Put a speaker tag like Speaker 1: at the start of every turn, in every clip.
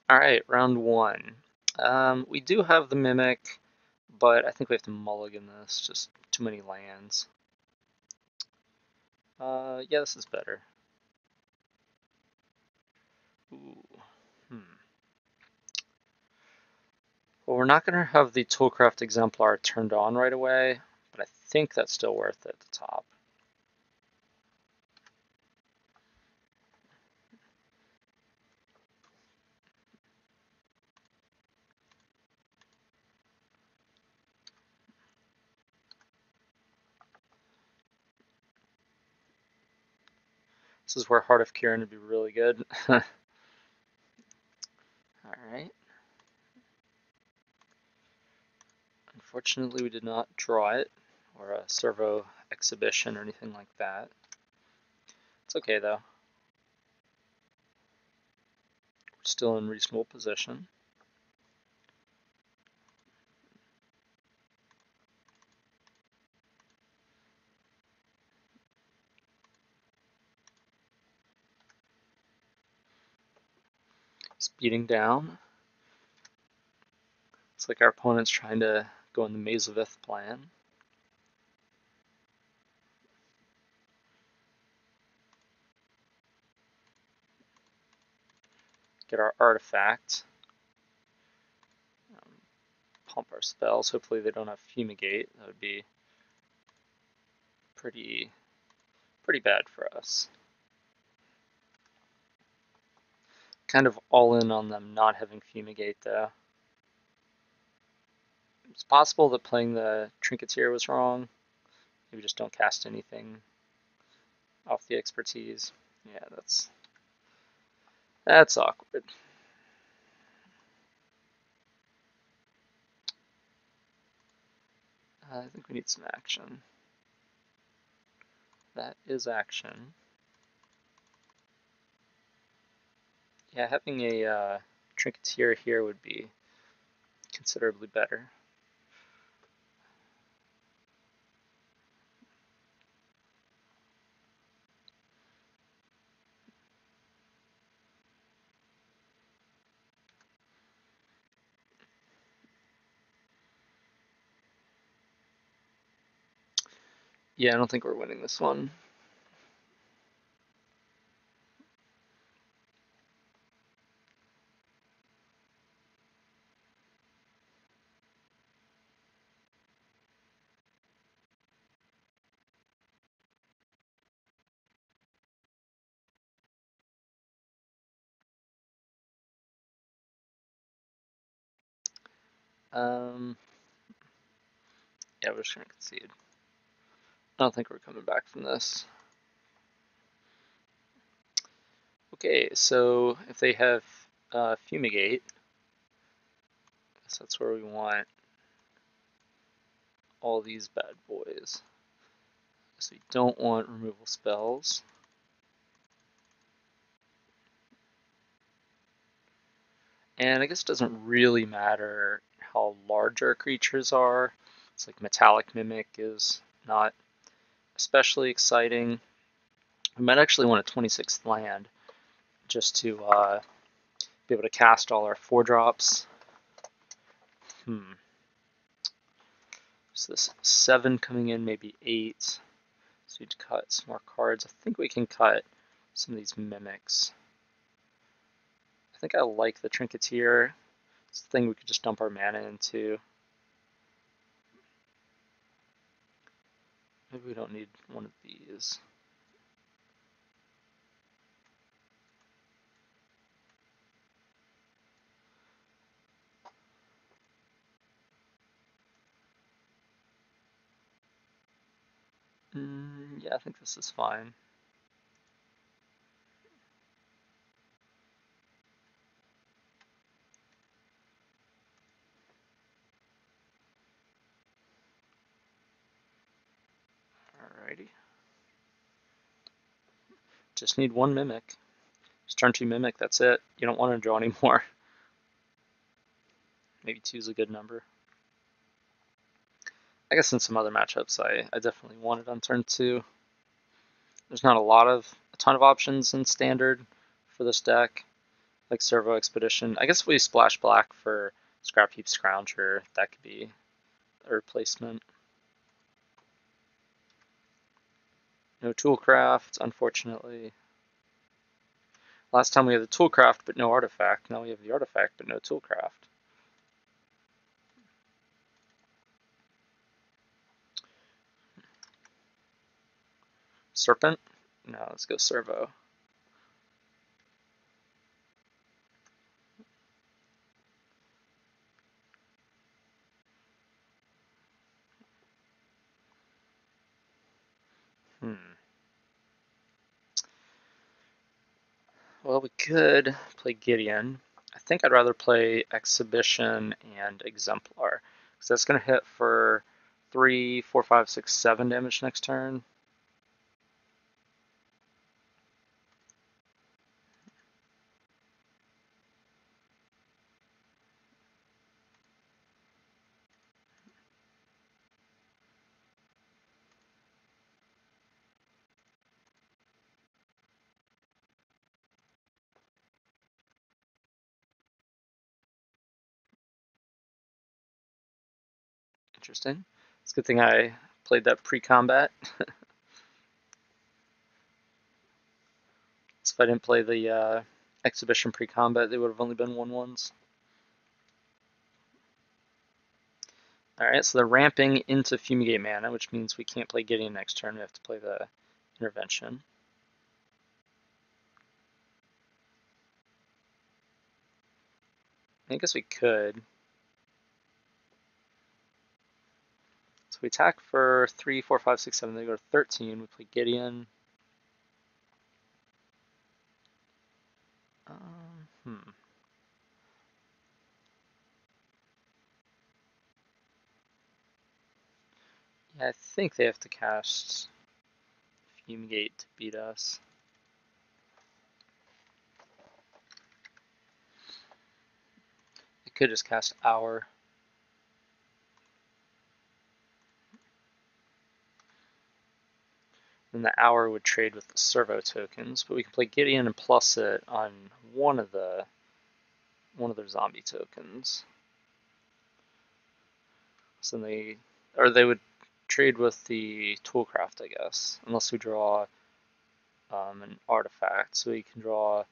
Speaker 1: Alright, round one. We do have the Mimic, but I think we have to mulligan this. Just too many lands. Yeah, this is better. Ooh. Well, we're not going to have the Toolcraft Exemplar turned on right away, but I think that's still worth it at the top. This is where Heart of Kiran would be really good. Alright. Unfortunately, we did not draw it, or a servo exhibition or anything like that. It's okay though. We're still in reasonable position. Speeding down. Looks like our opponent's trying to go in the Maze of Ith plan. Get our artifact. Pump our spells. Hopefully they don't have Fumigate. That would be pretty bad for us. Kind of all in on them not having Fumigate though. It's possible that playing the Trinketeer was wrong. Maybe just don't cast anything off the expertise. Yeah, that's awkward. I think we need some action. That is action. Yeah, having a Trinketeer here would be considerably better. Yeah, I don't think we're winning this one. Yeah, we're just gonna concede. I don't think we're coming back from this. Okay, so if they have Fumigate, I guess that's where we want all these bad boys. So we don't want removal spells. And I guess it doesn't really matter how large our creatures are. It's like Metallic Mimic is not especially exciting. We might actually want a 26th land just to be able to cast all our 4-drops. So this 7 coming in, maybe 8. So we'd cut some more cards. I think we can cut some of these Mimics. I think I like the Trinketeer. It's the thing we could just dump our mana into. Maybe we don't need one of these. Yeah, I think this is fine. Alrighty. Just need one Mimic. Just turn 2 Mimic, that's it. You don't want to draw anymore. Maybe 2 is a good number. I guess in some other matchups I definitely want it on turn 2. There's not a ton of options in Standard for this deck. like Servo Expedition. I guess if we splash black for Scrapheap Scrounger, that could be a replacement. No Toolcraft, unfortunately. Last time we had the Toolcraft but no Artifact. Now we have the Artifact but no Toolcraft. Serpent? No, let's go Servo. Well, we could play Gideon. I think I'd rather play Exhibition and Exemplar, because that's going to hit for 3, 4, 5, 6, 7 damage next turn. Interesting. It's a good thing I played that pre-combat. So if I didn't play the Exhibition pre-combat, they would have only been 1/1s. Alright, so they're ramping into Fumigate Mana, which means we can't play Gideon next turn. We have to play the Intervention. I guess we could. So we attack for 3, 4, 5, 6, 7. They go to 13. We play Gideon. Yeah, I think they have to cast Fumigate to beat us. They could just cast Hour. Then the Hour would trade with the Servo tokens, but we can play Gideon and plus it on one of their zombie tokens. So they would trade with the Toolcraft, I guess, unless we draw an artifact. So we can draw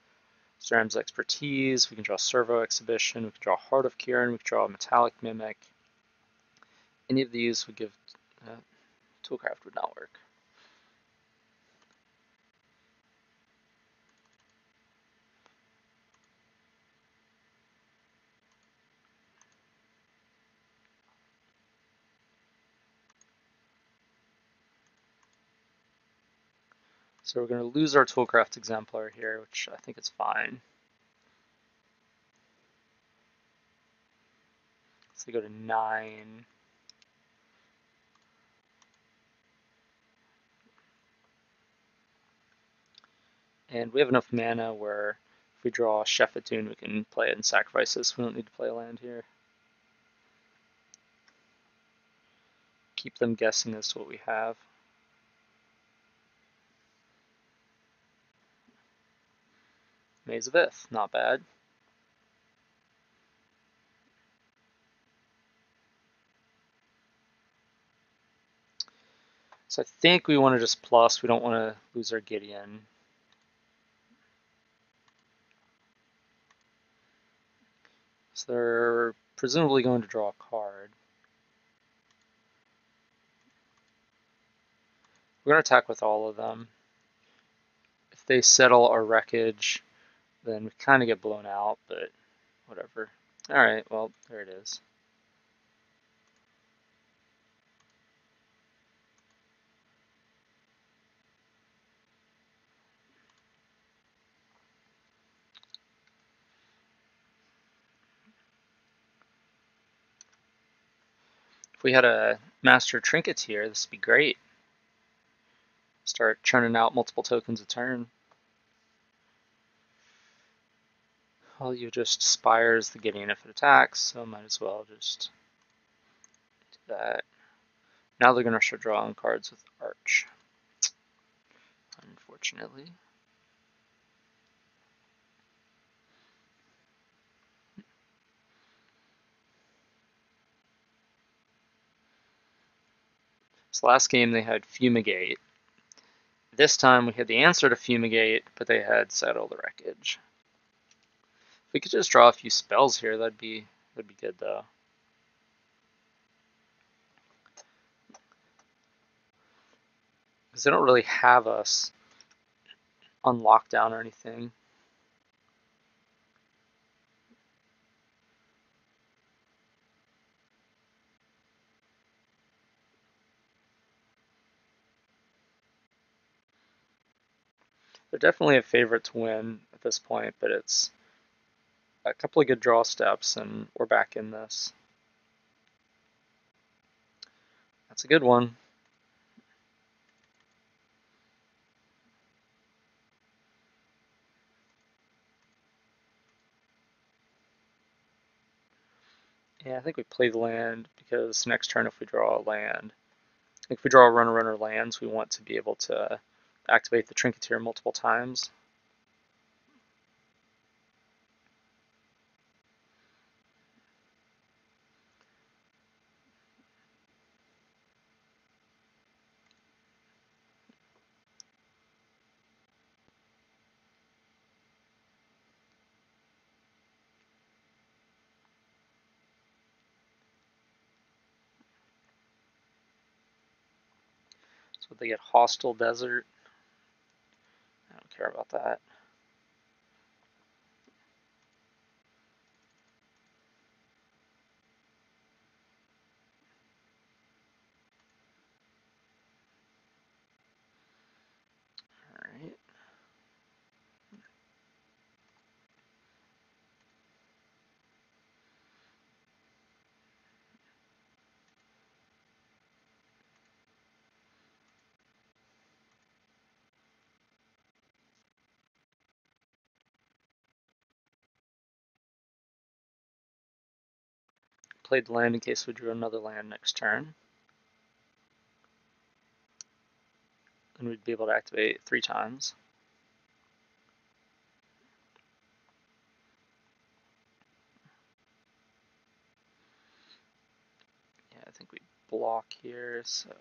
Speaker 1: Sram's Expertise, we can draw Servo Exhibition, we can draw Heart of Kiran, we can draw Metallic Mimic. Any of these would give Toolcraft would not work. So we're going to lose our Toolcraft Exemplar here, which I think is fine. So we go to 9. And we have enough mana where if we draw Shefatoon, we can play it and sacrifice this. We don't need to play a land here. Keep them guessing as to what we have. Maze of Ith, not bad. So I think we want to just plus. We don't want to lose our Gideon. So they're presumably going to draw a card. We're going to attack with all of them. If they settle our wreckage, then we kind of get blown out, but whatever. Alright, well, there it is. If we had a Master Trinketeer, this would be great. Start churning out multiple tokens a turn. Well, you just Spires the Gideon if it attacks, so might as well just do that. Now they're going to start drawing cards with Arch. Unfortunately. So last game they had Fumigate. This time we had the answer to Fumigate, but they had Settle the Wreckage. If we could just draw a few spells here, that'd be good though. Because they don't really have us on lockdown or anything. They're definitely a favorite to win at this point, but it's a couple of good draw steps and we're back in this. That's a good one. Yeah, I think we play the land because next turn if we draw a land, if we draw a runner lands, we want to be able to activate the Trinketeer multiple times. So they get Hostile Desert. I don't care about that. Alright. Played the land in case we drew another land next turn. And we'd be able to activate 3 times. Yeah, I think we block here, so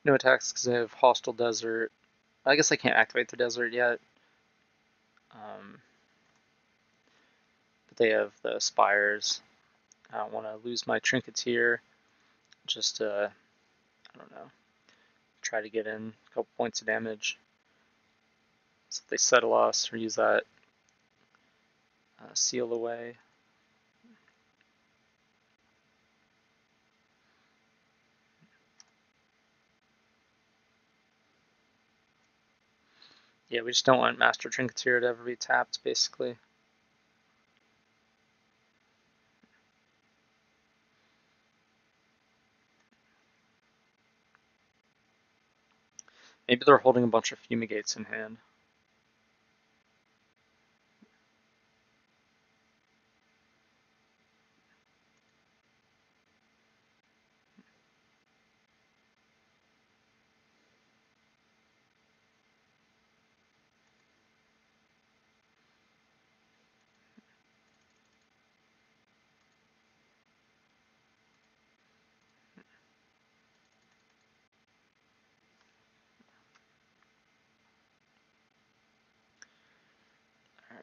Speaker 1: no attacks because I have Hostile Desert. I guess I can't activate the desert yet. But they have the Spires. I don't want to lose my Trinketeer. Just, I don't know, try to get in a couple points of damage. So if they settle us or use that seal away. Yeah, we just don't want Master Trinketeer to ever be tapped, basically. Maybe they're holding a bunch of Fumigates in hand.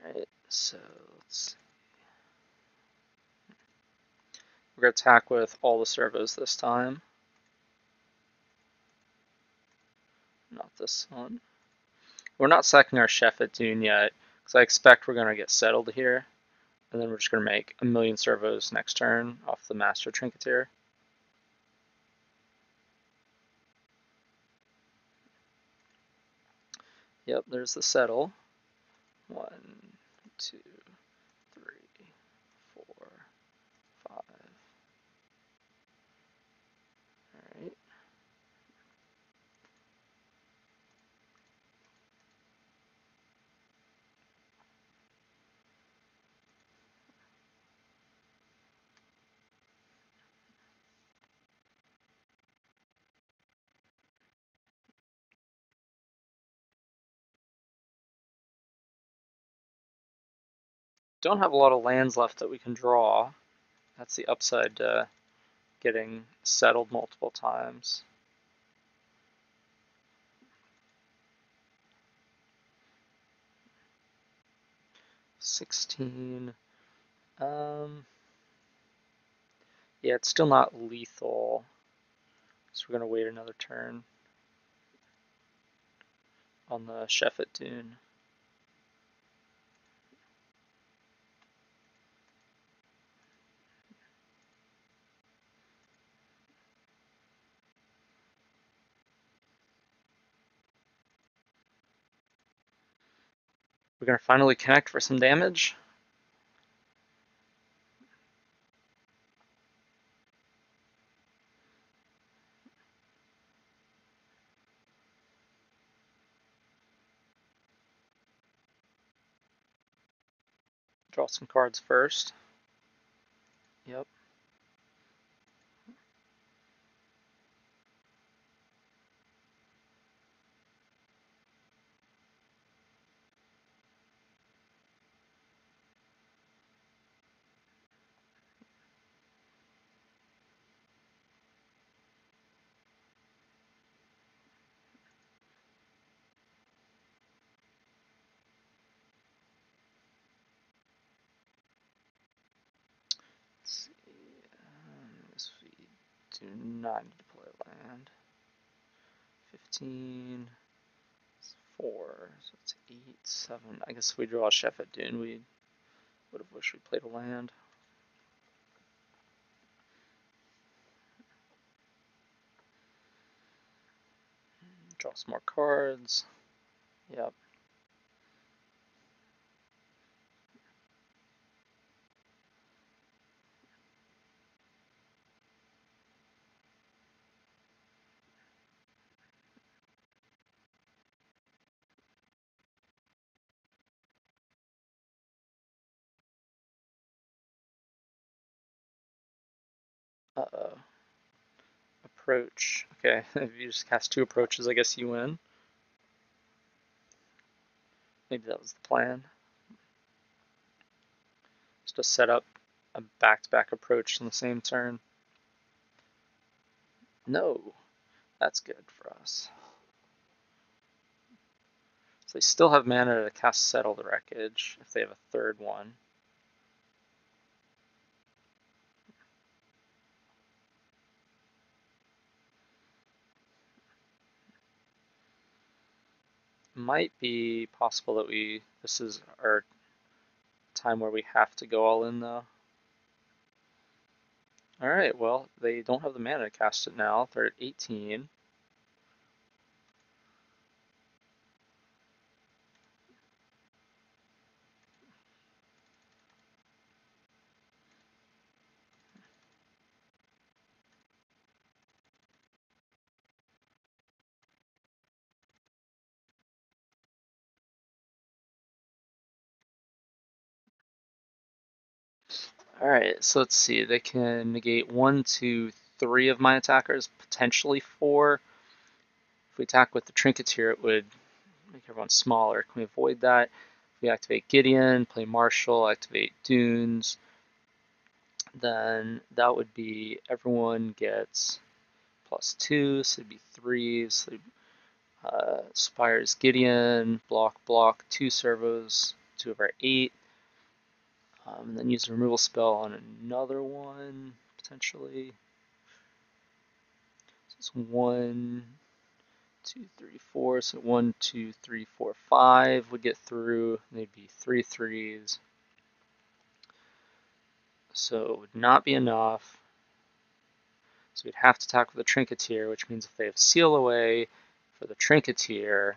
Speaker 1: Alright, so let's see. We're going to attack with all the servos this time. Not this one. We're not sacking our chef at Dune yet, because I expect we're going to get settled here, and then we're just going to make a million servos next turn off the Master Trinketeer. Yep, there's the settle. 1, 2, 3, 4, 5. Alright. Don't have a lot of lands left that we can draw. That's the upside to getting settled multiple times. $16. Yeah, it's still not lethal, so we're gonna wait another turn on the chef at Dune. We're gonna finally connect for some damage. Draw some cards first. Yep. Let's see. We do not need to play land. 15. 4. So it's 8, 7. I guess if we draw a chef at Dune, we would have wished we played a land. Draw some more cards. Yep. Uh-oh. Approach. Okay, if you just cast 2 approaches, I guess you win. Maybe that was the plan. Just to set up a back-to-back approach in the same turn. No, that's good for us. So they still have mana to cast Settle the Wreckage if they have a third one. Might be possible that this is our time where we have to go all in though. Alright, well, they don't have the mana to cast it now. They're at 18. Alright, so let's see. They can negate 1, 2, 3 of my attackers, potentially 4. If we attack with the Trinketeer, it would make everyone smaller. Can we avoid that? If we activate Gideon, play Marshal, activate Dunes, then that would be everyone gets +2, so it'd be 3. So Spire's Gideon, block, 2 servos, 2 of our 8. And then use a removal spell on another one, potentially. So it's 1, 2, 3, 4. So 1, 2, 3, 4, 5 would get through. They'd be 3 threes. So it would not be enough. So we'd have to attack with the Trinketeer, which means if they have Seal Away for the Trinketeer,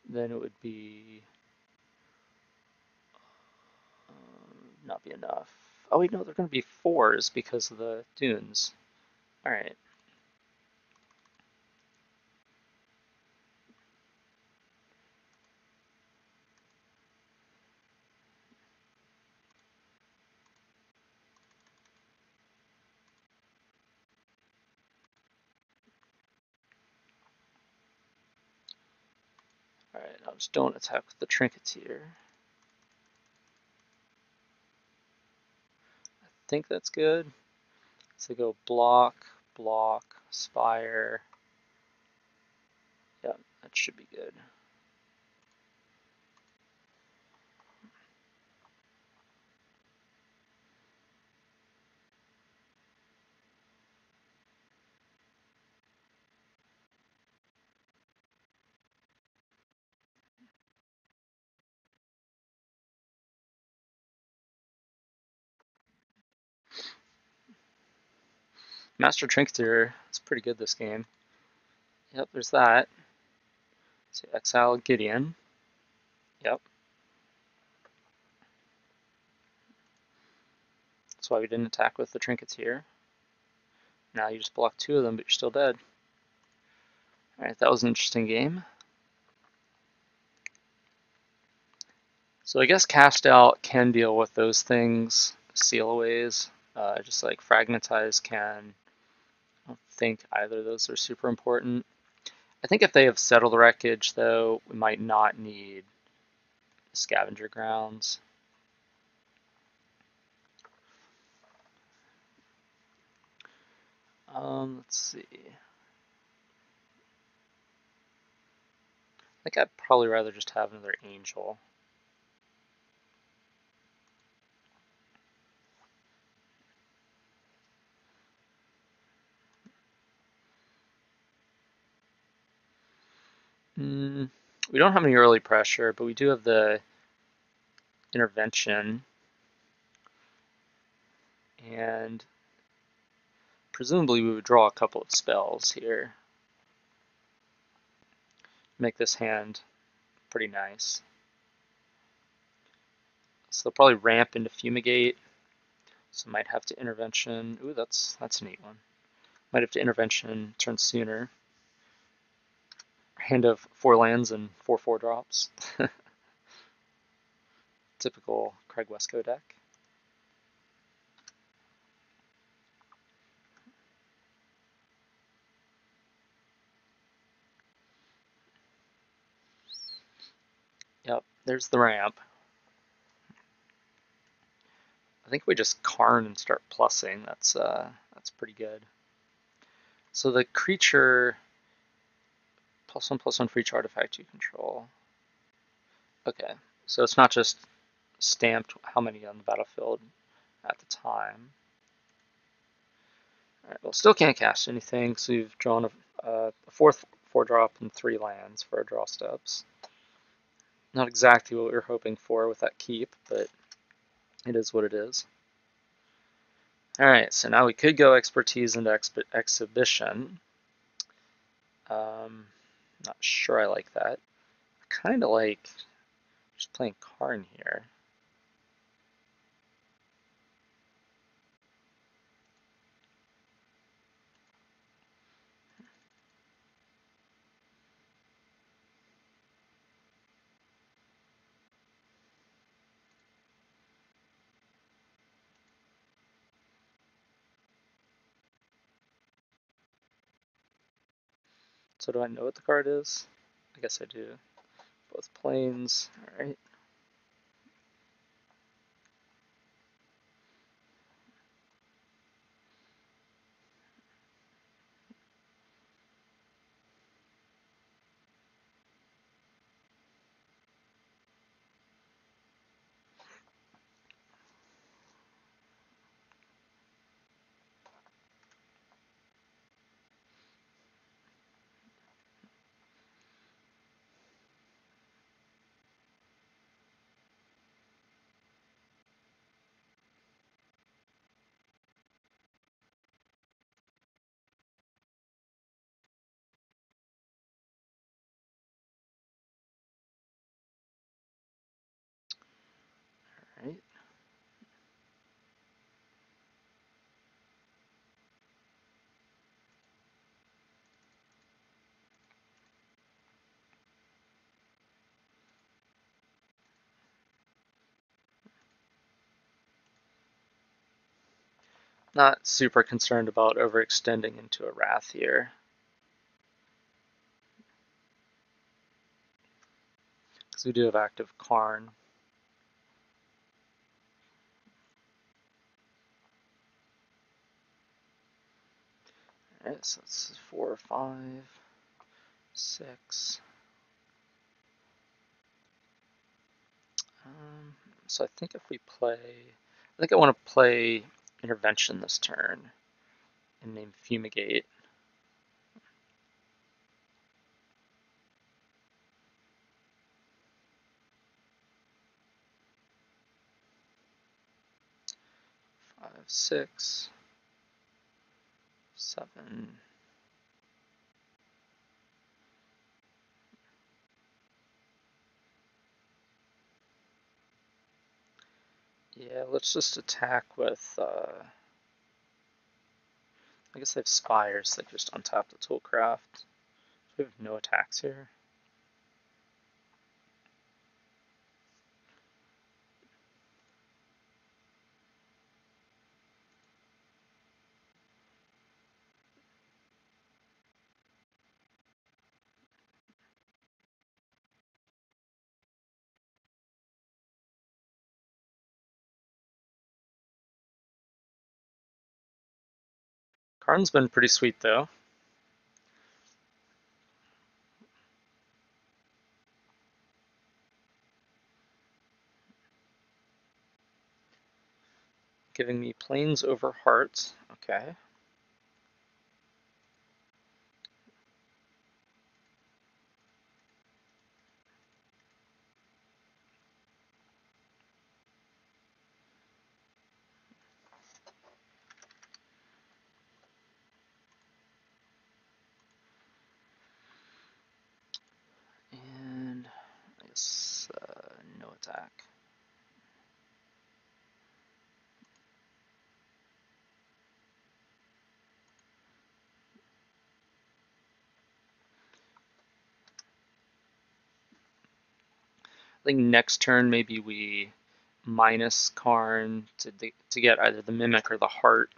Speaker 1: then it would be not be enough. Oh wait, no, they're going to be 4s because of the dunes. All right. All right, now just don't attack with the Trinketeer. I think that's good. So go block, block, spire. Yeah, that should be good. Master Trinketeer is pretty good this game. Yep, there's that. So exile Gideon. Yep. That's why we didn't attack with the Trinketeer. Now you just block 2 of them, but you're still dead. Alright, that was an interesting game. So I guess Cast Out can deal with those things, Sealaways, just like Fragmentize can. I don't think either of those are super important. I think if they have Settle the Wreckage, though, we might not need Scavenger Grounds. Let's see. I think I'd probably rather just have another Angel. We don't have any early pressure, but we do have the intervention. And presumably we would draw a couple of spells here. Make this hand pretty nice. So they'll probably ramp into Fumigate. So might have to intervention. Ooh, that's a neat one. Might have to intervention turn sooner. Hand of 4 lands and 4/4 drops. Typical Craig Wescoe deck. Yep, there's the ramp. I think we just Karn and start plussing. That's pretty good. So the creature +1/+1 for each artifact you control. Okay, so it's not just stamped how many on the battlefield at the time. Alright, well, still can't cast anything, so you've drawn a 4th 4-drop and 3 lands for our draw steps. Not exactly what we were hoping for with that keep, but it is what it is. Alright, so now we could go Expertise into Exhibition. Not sure I like that. I kind of like just playing Karn here. So do I know what the card is? I guess I do. Both planes. Alright. Not super concerned about overextending into a Wrath here. Because we do have active Karn. Alright, so it's 4, 5, 6. So I think if we play, I think I want to play Intervention this turn and name Fumigate. Five, 6, 7. Yeah, let's just attack with, I guess they have Spires, they just untap the Toolcraft. We have no attacks here. Karn's been pretty sweet though. Giving me Plains over Hearts. Okay. And I guess no attack. I think next turn maybe we minus Karn to get either the Mimic or the Heart.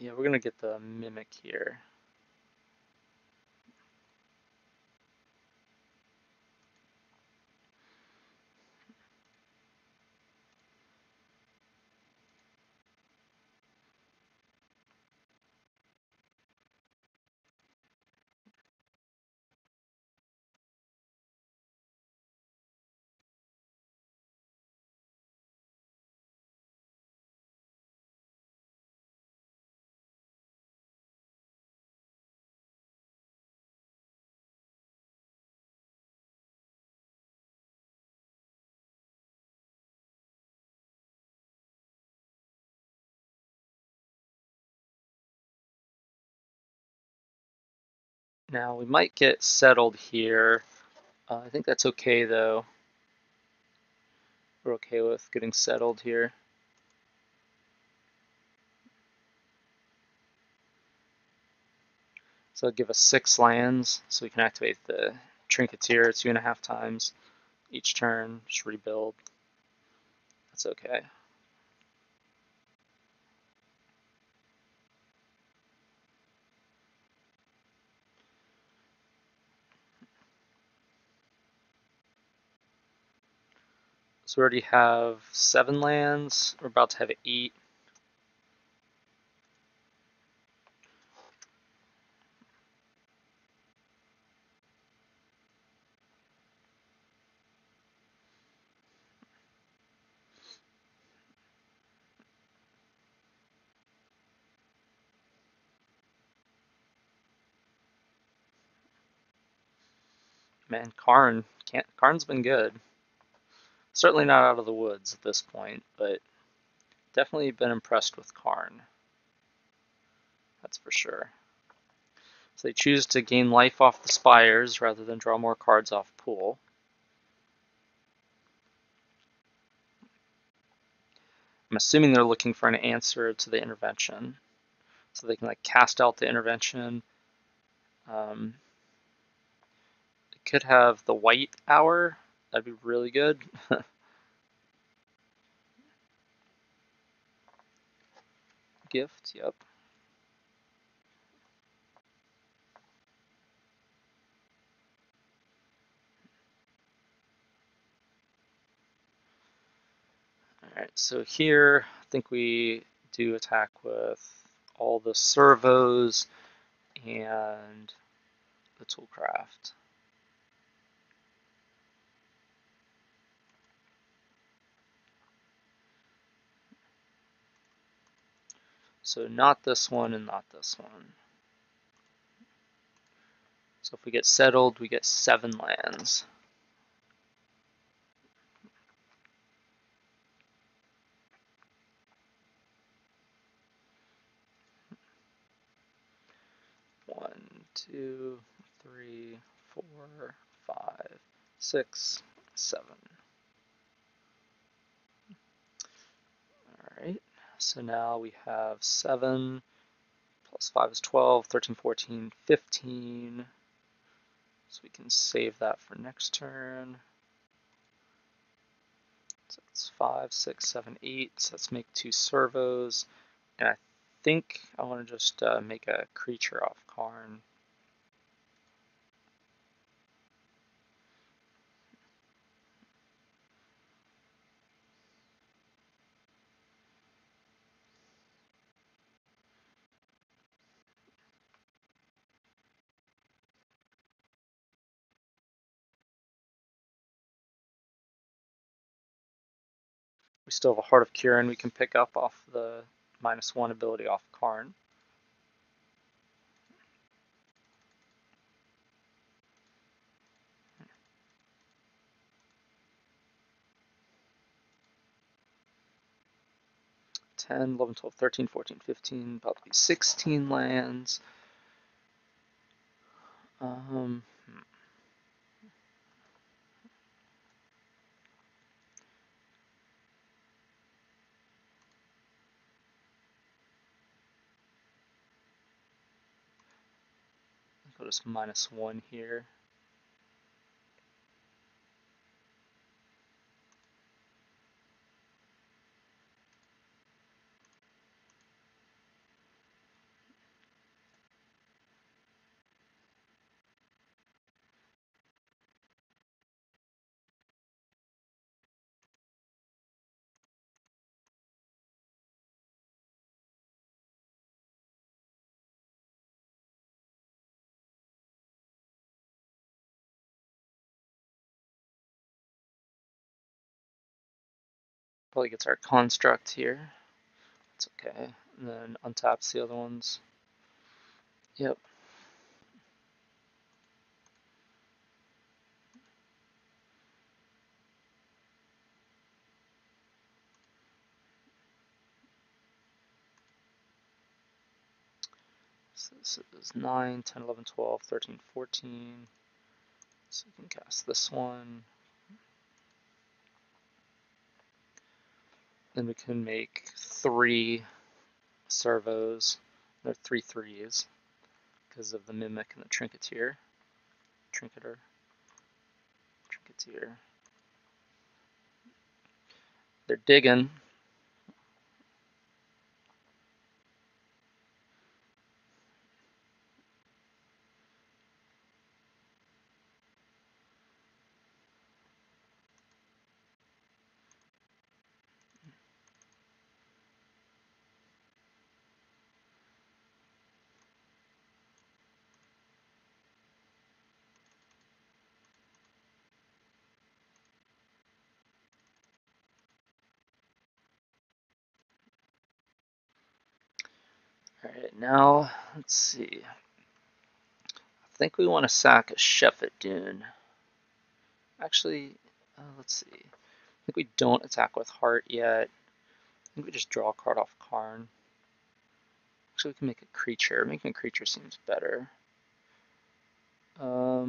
Speaker 1: Yeah, we're gonna get the Mimic here. Now we might get settled here. I think that's okay though. We're okay with getting settled here. So it'll give us 6 lands, so we can activate the Trinketeer 2.5 times each turn, just rebuild. That's okay. So we already have 7 lands. We're about to have 8. Man, Karn's been good. Certainly not out of the woods at this point, but definitely been impressed with Karn. that's for sure. So they choose to gain life off the spires rather than draw more cards off pool. I'm assuming they're looking for an answer to the intervention. So they can like cast out the intervention. They could have the white hour. That'd be really good. Gift, yep. Alright, so here I think we do attack with all the servos and the toolcraft. So not this one and not this one. So if we get settled, we get 7 lands. One, two, three, 4, 5, 6, 7. Alright, so now we have 7 plus 5 is 12, 13, 14, 15. So we can save that for next turn. So that's 5, 6, 7, 8. So let's make 2 servos. And I think I want to just make a creature off Karn. We still have a Heart of Kiran we can pick up off the -1 ability off Karn. Ten, 11, 12, 13, 14, 15, about to be 16 lands. Go to -1 here. Probably gets our construct here. It's okay. And then untaps the other ones. Yep. So this is 9, 10, 11, 12, 13, 14. So we can cast this one. Then we can make 3 servos. They're 3 3s because of the Mimic and the Trinketeer. Trinketeer. They're digging. Alright, now let's see. I think we want to sack a Shepherd Dune. Actually, let's see. I think we don't attack with Heart yet. I think we just draw a card off Karn. Actually, we can make a creature. Making a creature seems better. Yeah,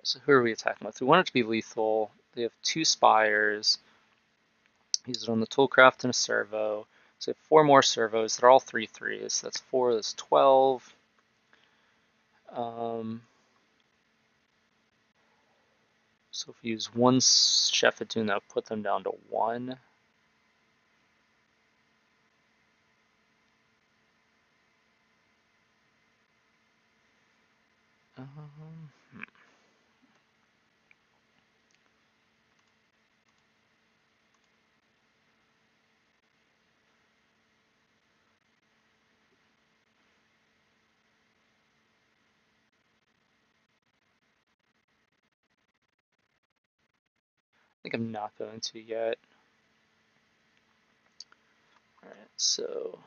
Speaker 1: so who are we attacking with? We want it to be lethal. They have 2 spires. Use it on the toolcraft and a servo. So we have 4 more servos. They're all 3/3s. So that's 4, that's 12. So if we use 1 Shepherdune, that'll put them down to 1. I think I'm not going to yet. Alright, so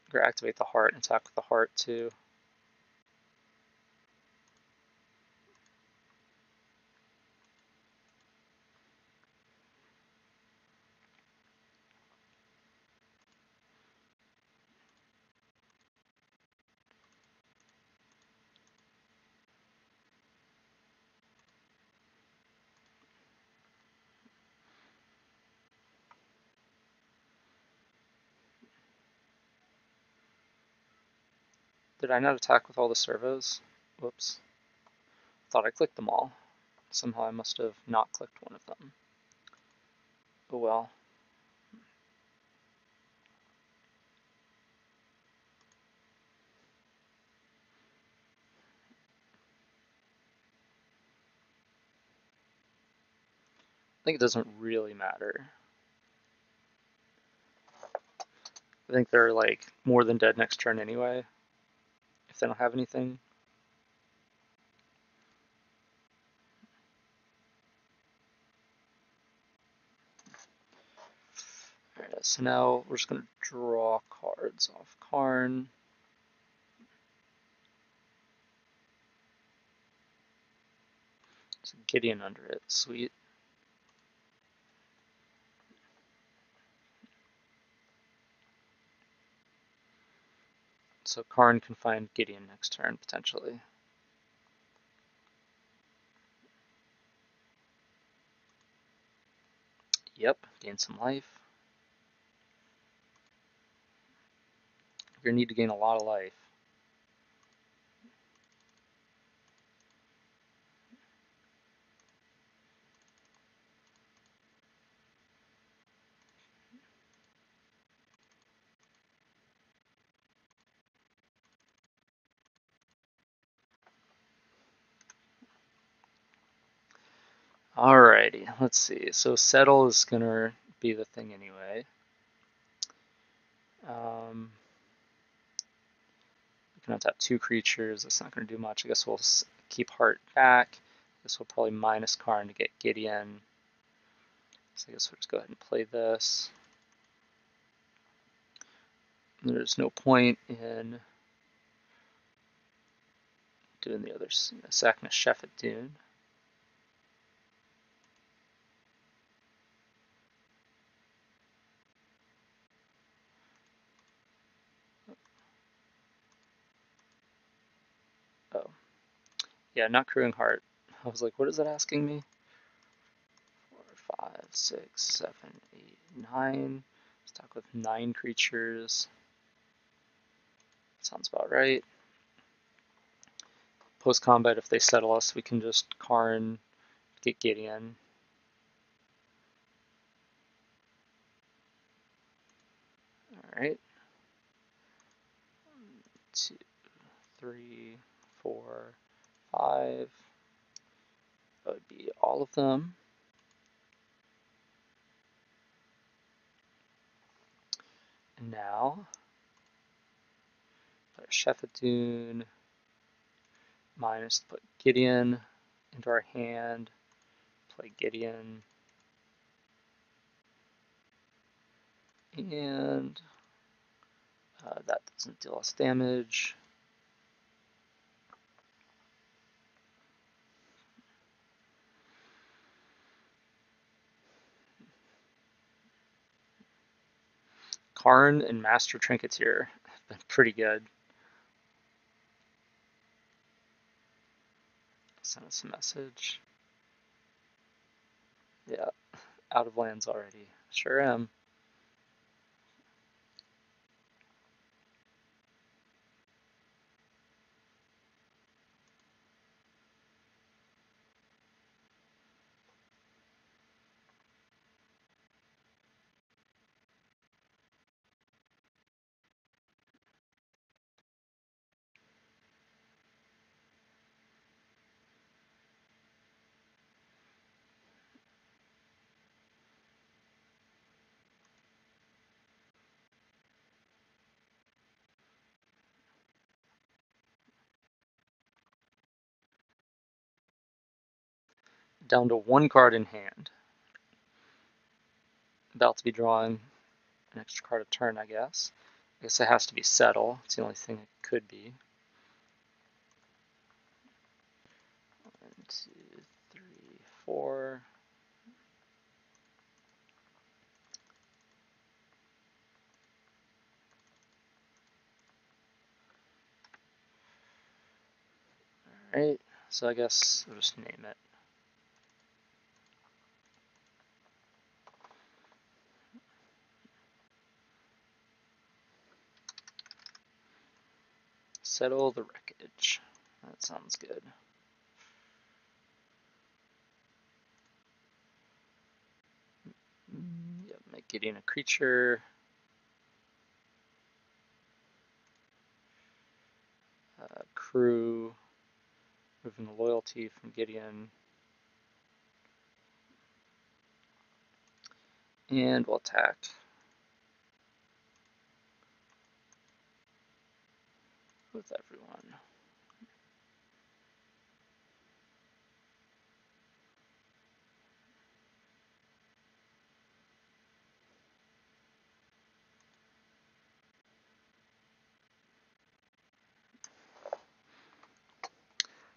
Speaker 1: I'm going to activate the heart and attack with the heart too. Did I not attack with all the servos? Whoops. Thought I clicked them all. Somehow I must have not clicked one of them. Oh well. I think it doesn't really matter. I think they're like more than dead next turn anyway, if they don't have anything. Alright, so now we're just going to draw cards off Karn. There's a Gideon under it, sweet. So Karn can find Gideon next turn, potentially. Yep, gain some life. You're going to need to gain a lot of life. Alrighty, let's see. So settle is going to be the thing anyway. We can untap 2 creatures. That's not going to do much. I guess we'll keep Heart back. I guess we'll probably minus Karn to get Gideon. So I guess we'll just go ahead and play this. There's no point in doing the other sacking a chef at Dune. Oh. Yeah, not crewing heart. I was like, what is that asking me? 4, 5, 6, 7, 8, 9. Stuck with 9 creatures. Sounds about right. Post combat, if they settle us, we can just Karn, get Gideon. Alright. 2, 3, 4, 5. That would be all of them. And now, put a Shepherdune, minus, put Gideon into our hand, play Gideon, and that doesn't deal us damage. Karn and Master Trinketeer have been pretty good. Send us a message. Yeah, out of lands already. Sure am. Down to one card in hand. About to be drawing an extra card a turn, I guess. I guess it has to be settle. It's the only thing it could be. 1, 2, 3, 4. Alright, so I guess we'll just name it. Settle the wreckage. That sounds good. Yep, make Gideon a creature. Crew. Moving the loyalty from Gideon. And we'll attack. With everyone.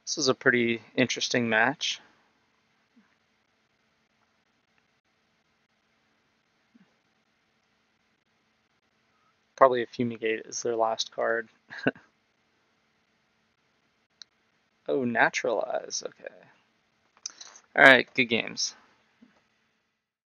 Speaker 1: This is a pretty interesting match. Probably a Fumigate is their last card. Oh, Naturalize. Okay. Alright, good games.